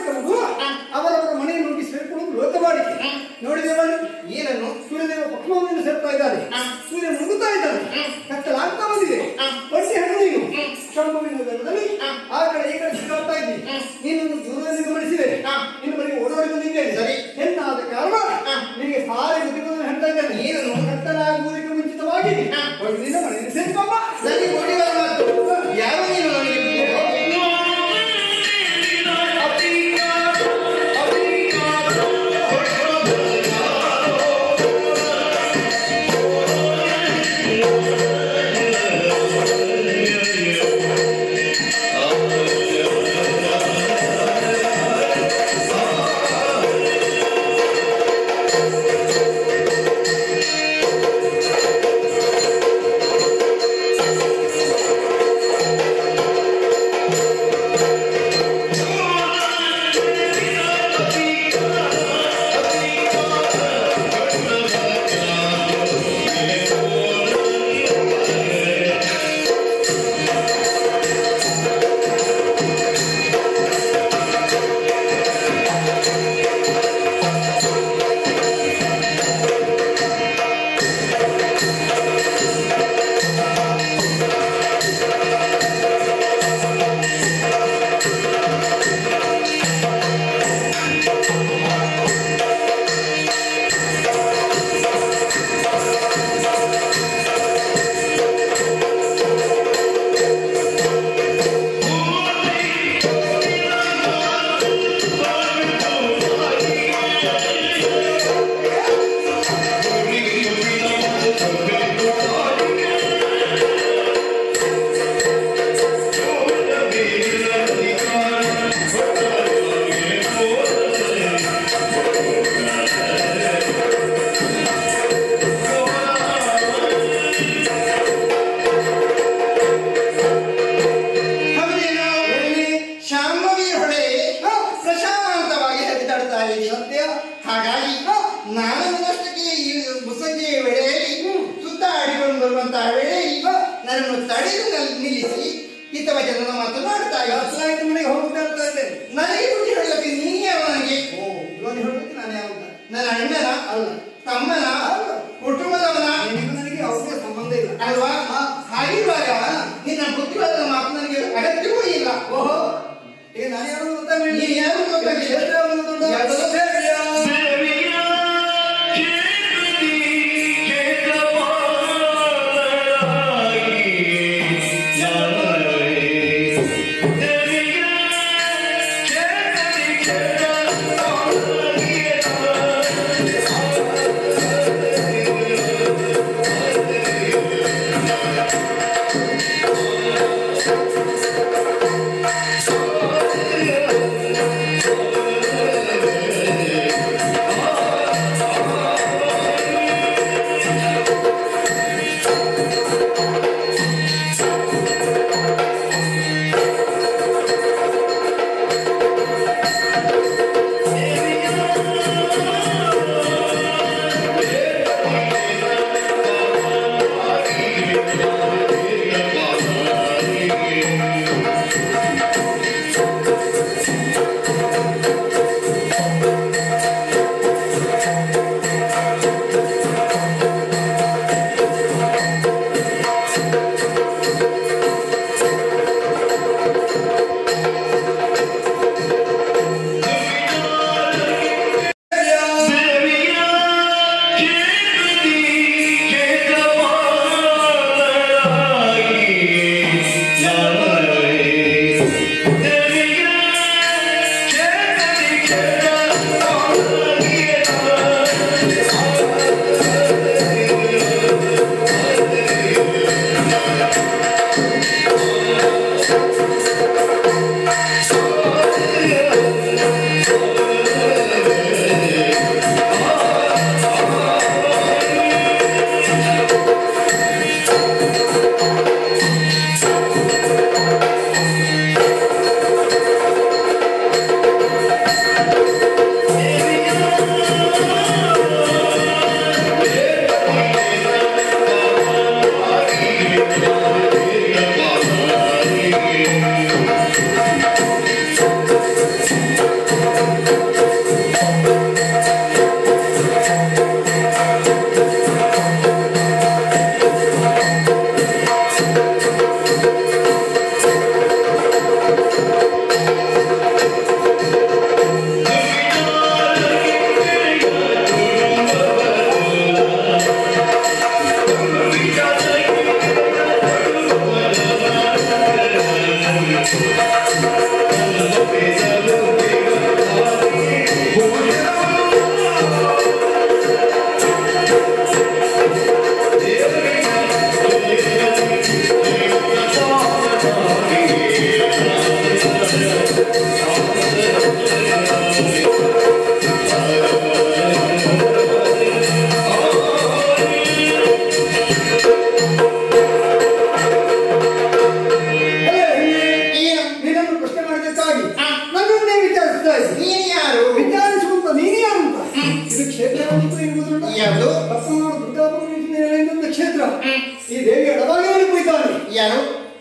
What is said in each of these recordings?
ಚಿಕ್ಕ ಮಗು ಅವರವರ ಮನೆಯನ್ನು ಹೋಗಿ ಸೇರ್ಕೊಳ್ಳುವುದು ಲೋಕವಾಡಿಕೆ. ನೋಡಿದೇವನು ಏನನ್ನು ಸೂರ್ಯದೇವ ಪಕ್ವವನ್ನು ಸೇರ್ತಾ ಇದ್ದಾನೆ, ಸೂರ್ಯ ಮುಳುಗುತ್ತಾ ಇದ್ದಾನೆ, ಕತ್ತಲಾಗ್ತಾ ಬಂದಿದೆ. ಒಟ್ಟಿ ಹೆಣ್ಣು ನೀನು ಶಂಭುವಿನ ಗರ್ಭದಲ್ಲಿ ಆ ಕಡೆ ಈ ಕಡೆ ಸಿಕ್ಕಾಗ್ತಾ ಇದ್ದೀನಿ. ನೀನನ್ನು ದೂರದಲ್ಲಿ ಗಮನಿಸಿದೆ, ನಿನ್ನ ಬಳಿ ಓಡಾಡಿ ಬಂದಿದ್ದೇನೆ. ಸರಿ, ಹೆಣ್ಣಾದ ಕಾರಣ ನಿನಗೆ ಸಾರಿ ಬುದ್ಧಿಗಳನ್ನು ಹೇಳ್ತಾ ಇದ್ದೇನೆ. ಏನನ್ನು ಕತ್ತಲಾಗುವುದಕ್ಕೆ ಮುಂಚಿತವಾಗಿ ನಿನ್ನ ಮನೆಯಲ್ಲಿ ಸೇರ್ಕೊಂಬ. ನನಗೆ ಓಡಿ ಬರ ಮಾತು ಯಾವ ನೀನು ನನಗೆ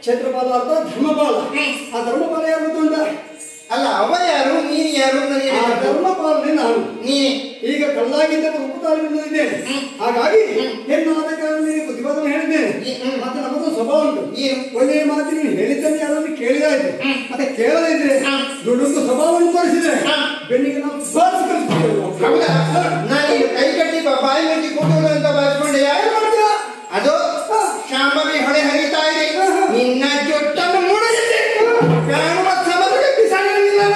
ಕ್ಷೇತ್ರಪಾಲ ಅರ್ಥ ಧರ್ಮಪಾಲ. ಆ ಧರ್ಮಪಾಲ ಯಾರು ಗೊತ್ತುಂಟ? ಅಲ್ಲ, ಅವ ಯಾರು, ನೀನು ಯಾರು? ಧರ್ಮಪಾಲನೆ ನಾನು. ನೀ ಈಗ ಕಳ್ಳಾಗಿದ್ದ ರೂಪತಾಳಿದ್ದೇನೆ. ಹಾಗಾಗಿ ಹೆಣ್ಣಾದ ಕಾರಣ ಬುದ್ಧಿವಾದನೆ ಹೇಳಿದ್ದೇನೆ. ಮತ್ತೆ ನಮ್ಮದು ಸ್ವಭಾವ ಉಂಟು. ಒಳ್ಳೆಯ ಮಾತು ನೀನು ಹೇಳಿದ್ದನ್ನು ಯಾರಾದ್ರೂ ಕೇಳಿದಾಯ್ತು. ಮತ್ತೆ ಕೇಳದಿದ್ರೆ ದುಡ್ಡು ಸ್ವಭಾವವನ್ನು ತೋರಿಸಿದ್ರೆ ಬೆನ್ನಿಗೆ ನಾವು ಹೌದಾ? ನಾನೀಗ ಕೈ ಕಟ್ಟಿ ಬಾಯಿ ಮುಚ್ಚಿ ಕೊಟ್ಟೋದು ಅಂತ ಬಾಸ್ಕೊಂಡೆ. ಯಾರು ಮಾಡ್ತೀರಾ? ಅದು ಶಾಂಭವಿ ಹೊಳೆ ಹರಿತಾ ಇದೆ. ನಿನ್ನ ಜೊಟ್ಟನ್ನು ಮೂಡಲಿದೆ ಕಾಣುವ ಸಮಸ್ಯೆ ಬಿಸಾಡಿರಲಿಲ್ಲ.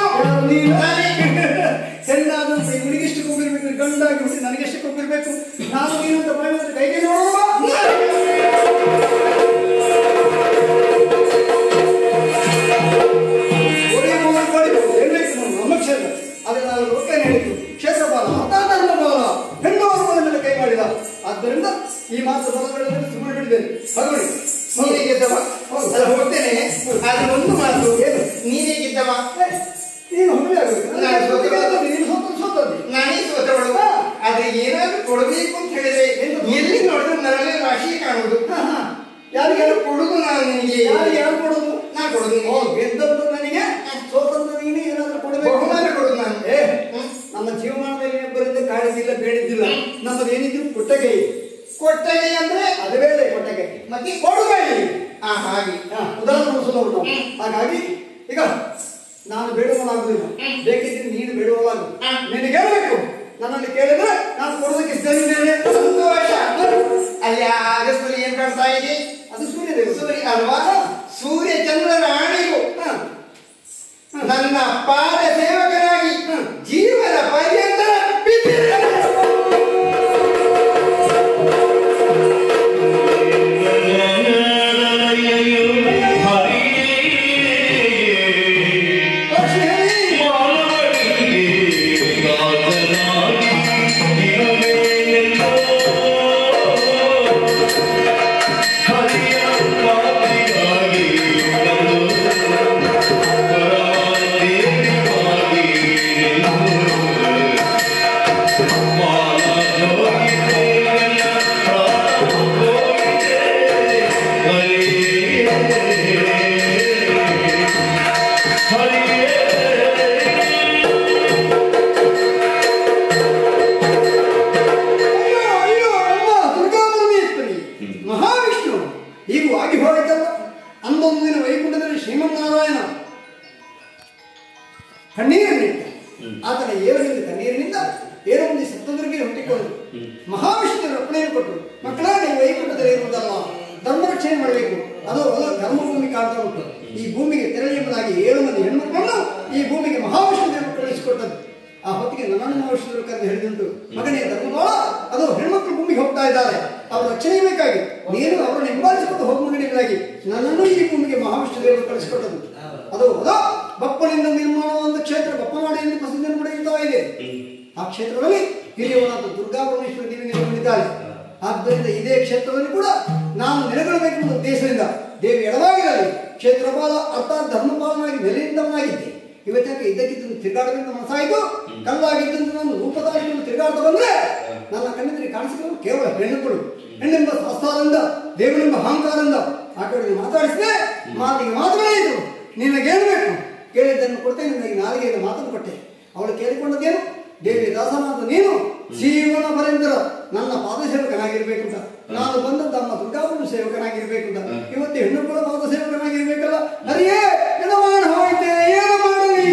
ಹೆಣ್ಣಾದಂತೆ ಇವನಿಗೆಷ್ಟು ಕೊಬ್ಬಿರ್ಬೇಕು, ಗಂಡಾಗಿ ಹುಟ್ಟಿ ನನಗೆಷ್ಟು ಕೊಬ್ಬಿರ್ಬೇಕು. ನಾನು ನೀನಂತ ಬಾಯಿ ಕೈಗೆ ನೋಡುವ ನಮ್ಮ ಕ್ಷೇತ್ರ ಅದೇ ನಾನು ಲೋಕ ಹೇಳಿದ್ದು. ಕ್ಷೇತ್ರಪಾಲ ಧರ್ಮಪಾಲ ಹೆಣ್ಣವರ ಮೇಲೆ ಕೈ ಮಾಡಿದ. ಆದ್ದರಿಂದ ಈ ಮಾಸ ಬಲಗಳಲ್ಲಿ ಸುಮ್ಮನೆ ಬಿಡಿದ್ದೇನೆ. ಹಾಗಾಗಿ ನೀನೇ ಗೆದ್ದವ. ಅಲ್ಲ ಹೋಗ್ತೇನೆ. ಆದ್ರೆ ಒಂದು ಮಾತು, ನೀನೇ ಗೆದ್ದವ. ನೀನು ಹೊಮ್ಮೆ ಆಗಬೇಕು. ನಾನೇ ಸೋತವಳು. ಆದ್ರೆ ಏನಾದ್ರೂ ಕೊಡಬೇಕು ಅಂತ ಹೇಳಿದ್ರೆ ಎಲ್ಲಿ ನೋಡಿದ್ರೆ ನರಳೆ ರಾಶಿ ಕಾಣುವುದು. ಯಾರಿಗಾರು ಕೊಡುದು ನಾನು ನಿನಗೆ. ಯಾರು ಕೊಡುದು? ನಾನು ಕೊಡುದು. ಗೆದ್ದದ್ದು ನನಗೆ, ಸೋತದ್ದು ನೀನು. ಏನಾದ್ರೂ ಕೊಡಬೇಕು. ಬಹುಮಾನ ಕೊಡುದು ನಾನು. ನಮ್ಮ ಜೀವಮಾನದಲ್ಲಿ ಒಬ್ಬರಿಂದ ಕಾಡಿದ್ದಿಲ್ಲ, ಬೇಡಿದ್ದಿಲ್ಲ. ನಮ್ಮದು ಏನಿದ್ರು ಕೊಟ್ಟಗೈ. ಕೊಟ್ಟಗೈ ಅಂದ್ರೆ ಅದು ಬೇರೆ ಕೊಟ್ಟಗೈ. ಮತ್ತೆ ಕೊಡುಗೈ. ಹಾಗೆ ಉದಾಹರಣೆ ನಾವು. ಹಾಗಾಗಿ ಈಗ ನಾನು ಬೇಡುವನಾಗುವುದಿಲ್ಲ. ಬೇಕಿದ್ರೆ ನೀನು ಬೇಡುವನಾಗು. ನಿನಗೆ ಹೇಳ್ಬೇಕು. ನನ್ನಲ್ಲಿ ಕೇಳಿದ್ರೆ ನಾನು ಕೊಡೋದಕ್ಕೆ ಸಿದ್ಧನಿದ್ದೇನೆ. ಸಂತೋಷ. ಅಲ್ಲಿ ಆಗಸ್ಟಲ್ಲಿ ಏನ್ ಕಾಣ್ತಾ ಇದೆ? ಅದು ಸೂರ್ಯದೇವ. ಸೂರ್ಯ ಅಲ್ವಾ? ಸೂರ್ಯ ಚಂದ್ರನ ಆಣೆಗೂ ನನ್ನ ಪಾದ ಸೇವಕನಾಗಿ ಜೀವನ ಪರ್ಯಂತ ಕಣ್ಣೀರಿನಿಂದ ಆತನ ಏವರಿಂದ ಕಣ್ಣೀರಿನಿಂದ ಏನೋ ಒಂದು ಸಪ್ತದುರ್ಗಿಗೆ ಹುಟ್ಟಿಕೊಂಡು ಮಹಾವಿಷ್ಣು ರಕ್ಷಣೆಯನ್ನು ಕೊಟ್ಟರು. ಮಕ್ಕಳ ನೀವು ವೈಕುಂಠದಲ್ಲಿ ಇರುವುದಲ್ಲ, ಧರ್ಮ ರಕ್ಷಣೆ ಮಾಡಬೇಕು. ಅದು ಧರ್ಮಭೂಮಿ ಕಾಣ್ತಾ ಉಂಟು. ಈ ಭೂಮಿಗೆ ತೆರಳಿ ಎಂಬುದಾಗಿ 7 ಮಂದಿ ಹೆಣ್ಮಕ್ಕಳನ್ನು ಈ ಭೂಮಿಗೆ ಮಹಾವಿಷ್ಣು ದೇವರು ಕಳಿಸಿಕೊಟ್ಟದ್ದು. ಆ ಹೊತ್ತಿಗೆ ನನ್ನ ಮಹಾವಿಷ್ಣು ಕರೆದು ಹೇಳಿದುಂಟು, ಮಗನೇ ಧರ್ಮಪಾಲ, ಅದು ಹೆಣ್ಮಕ್ಳು ಭೂಮಿಗೆ ಹೋಗ್ತಾ ಇದ್ದಾರೆ, ಅವ್ರ ರಕ್ಷಣೆ ಬೇಕಾಗಿ ನೀನು ಅವರನ್ನು ಹಿಂಬಾಲಿಸಿಕೊಂಡು ಹೋಗುವುದಾಗಿ ನನ್ನನ್ನು ಈ ಭೂಮಿಗೆ ಮಹಾವಿಷ್ಣು ದೇವರು ಕಳಿಸಿಕೊಟ್ಟದ್ದು. ಅದು ಬಪ್ಪನಿಂದ ನಿರ್ಮಾಣವಾದ ಕ್ಷೇತ್ರ ಬಪ್ಪನಾಡಿ ಎಂದು ಪ್ರಸಿದ್ಧಿಯನ್ನು ಪಡೆಯುತ್ತಾ ಇದೆ. ಆ ಕ್ಷೇತ್ರದಲ್ಲಿ ಹಿರಿಯವರಾದ ದುರ್ಗಾ ಪರಮೇಶ್ವರ ದೇವಿ ನೆಲೆಗೊಂಡಿದ್ದಾರೆ. ಆದ್ದರಿಂದ ಇದೇ ಕ್ಷೇತ್ರದಲ್ಲಿ ಕೂಡ ನಾನು ನೆಲೆಗೊಳ್ಳಬೇಕೆಂಬ ಉದ್ದೇಶದಿಂದ ದೇವಿ ಎಡವಾಗಿರಲಿ ಕ್ಷೇತ್ರಪಾಲ ಅರ್ಥಾತ್ ಧರ್ಮಪಾಲನಾಗಿ ನೆಲೆಯಿಂದವನಾಗಿದ್ದೆ. ಇವತ್ತಾಕೆ ಇದ್ದಕ್ಕಿದ್ದು ತಿರುಗಾಡಬೇಕು ಮನಸ್ಸಾಯಿತು. ಕಲ್ಲಾಗಿದ್ದಂತ ನಾನು ರೂಪದಾಗಿದ್ದು ತಿರುಗಾಡ್ತಾ ಬಂದ್ರೆ ನನ್ನ ಕಣ್ಣೆದುರಿಗೆ ಕಾಣಿಸಿಕೊಂಡು ಕೇವಲ ಹೆಣ್ಣುಗಳು ಹೆಣ್ಣೆಂಬ ಶಾಸ್ತ್ರದಿಂದ ದೇವರೆಂಬ ಅಹಂಕಾರದಿಂದ ಆ ಕಡೆ ಮಾತಾಡಿಸಿದೆ. ಮಾತಿಗೆ ಮಾತುಗಳೇ ಇದ್ರು. ನಿನಗೇನು ಬೇಕು ಕೇಳಿದ್ದನ್ನು ಕೊಡ್ತೇನೆ. ನಿನಗೆ ನಾಲಿಗೆಯನ್ನು ಮಾತನ್ನು ಕೊಟ್ಟೆ. ಅವಳು ಕೇಳಿಕೊಂಡದ್ದೇನು? ದೇವಿ ದಾಸನಾದ ನೀನು ಜೀವನ ಪರ್ಯಂತರ ನನ್ನ ಪಾದ ಸೇವಕನಾಗಿರ್ಬೇಕು ಅಂತ. ನಾನು ಬಂದದ್ದು ಅಮ್ಮ ದುರ್ಗಾಪುರ ಸೇವಕನಾಗಿರ್ಬೇಕು ಅಂತ. ಇವತ್ತು ಹೆಣ್ಣು ಕೂಡ ಪಾದ ಸೇವಕನಾಗಿರ್ಬೇಕಲ್ಲ. ಹರಿಯೇ ಯಜಮಾನ ಹೋಯ್ತೆ ಏನು ಮಾಡಲಿ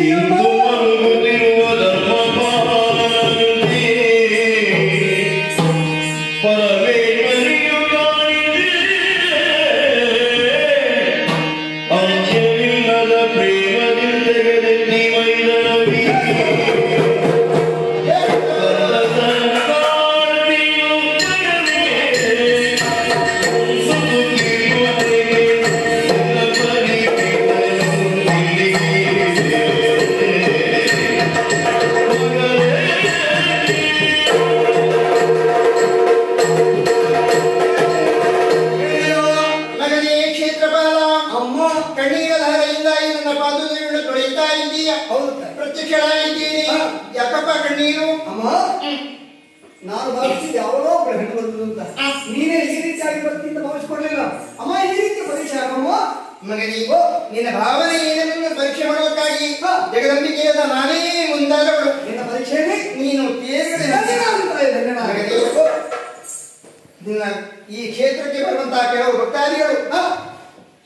ಯಾಕಪ್ಪ ಕಣ್ಣೀರು? ಅಮ್ಮ ನಾನು ಭಾವಿಸಿದ್ದು ಯಾವನೋ ಒಬ್ಬರು ಹೆಣ್ಣು ಬಂದದ್ದು ಅಂತ. ನೀನೇ ಈ ರೀತಿಯಾಗಿ ಬರ್ತೀನಿ ಅಂತ ಭಾವಿಸ್ಕೊಡ್ಲಿಲ್ಲ ಅಮ್ಮ. ಈ ರೀತಿ ಪರೀಕ್ಷೆ ಆಗಮ್ಮ. ಮಗನಿ ನಿನ್ನ ಭಾವನೆ ಏನೆಂದು ಪರೀಕ್ಷೆ ಮಾಡುವುದಕ್ಕಾಗಿ ಜಗದಂಬಿಕೆಯಾದ ನಾನೇ ಮುಂದಾದವಳು. ನಿನ್ನ ಪರೀಕ್ಷೆಯಲ್ಲಿ ನೀನು ತೇರ್ಗಡೆ ಮಗನಿ, ನಿನ್ನ ಈ ಕ್ಷೇತ್ರಕ್ಕೆ ಬರುವಂತಹ ಕೆಲವು ಭಕ್ತಾದಿಗಳು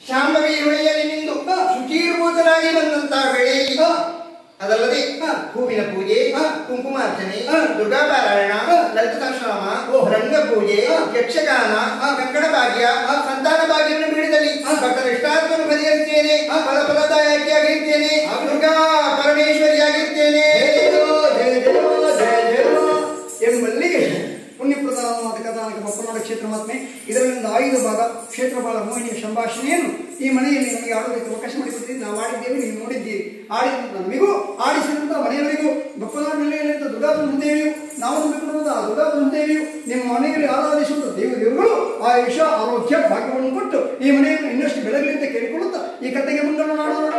ಶಾಂಭವಿ ಹೊಳೆಯಲ್ಲಿ ನಿಂದು ಶುಚೀರ್ಭೂತರಾಗಿ ಬಂದಂತಹ ವೇಳೆಯಲ್ಲಿ ಅದಲ್ಲದೆ ಹೂವಿನ ಪೂಜೆ, ಕುಂಕುಮಾರ್ಚನೆ, ದುರ್ಗಾಪಾರಾಯಣ, ಲಲಿತ ಸಹಸ್ರನಾಮ, ರಂಗ ಪೂಜೆ, ಯಕ್ಷಗಾನ, ಕಂಕಣ ಭಾಗ್ಯ, ಸಂತಾನ ಭಾಗ್ಯವನ್ನು ಬಿಡದಲ್ಲಿ ಭಕ್ತರ ಇಷ್ಟಾರ್ಥವನ್ನು ಪರಿಹರಿಸುತ್ತೇನೆ, ಫಲಫಲದಾಯಕಿಯಾಗಿರ್ತೇನೆ, ದುರ್ಗಾ ಪರಮೇಶ್ವರಿಯಾಗಿರ್ತೇನೆ ಎಂಬಲ್ಲಿಗೆ ಪುಣ್ಯಪ್ರಧಾನವಾದ ಕಥಾನಕ ಬಪ್ಪನಾಡ ಕ್ಷೇತ್ರ ಮಾತ್ಮೆ ಇದರಿಂದ ಆಯುಧ ಭಾಗ ಕ್ಷೇತ್ರಪಾಲ ಮೋಹಿನಿಯ ಸಂಭಾಷಣೆಯನ್ನು ಈ ಮನೆಯಲ್ಲಿ ನಮಗೆ ಆಡೋದಕ್ಕೆ ಅವಕಾಶ ಮಾಡಿಕೊಟ್ಟಿದ್ದು ನಾವು ಮಾಡಿದ್ದೇವೆ, ನೀವು ನೋಡಿದ್ದೀರಿ. ಆಡಿದಂತ ನಮಗೂ ಆಡಿಸಿದಂತ ಮನೆಯವರಿಗೂ ಬಪ್ಪನಾಡ ನೆಲೆಯಲ್ಲಿದ್ದ ದುರ್ಗಾಪುರ ದೇವಿಯು ನಾವು ನಂಬಿಕೊಳ್ಳುವುದು ಆ ದುರ್ಗಾಪುರ ದೇವಿಯು ನಿಮ್ಮ ಮನೆಯಲ್ಲಿ ಆರಾಧಿಸುವಂತ ದೇವರುಗಳು ಆಯುಷ ಆರೋಗ್ಯ ಭಾಗ್ಯವನ್ನು ಕೊಟ್ಟು ಈ ಮನೆಯನ್ನು ಇನ್ನಷ್ಟು ಬೆಳಗಲಿ ಅಂತ ಕೇಳಿಕೊಳ್ಳುತ್ತಾ ಈ ಕಥೆಗೆ ಮುಂದೆ ಮಾಡೋಣ.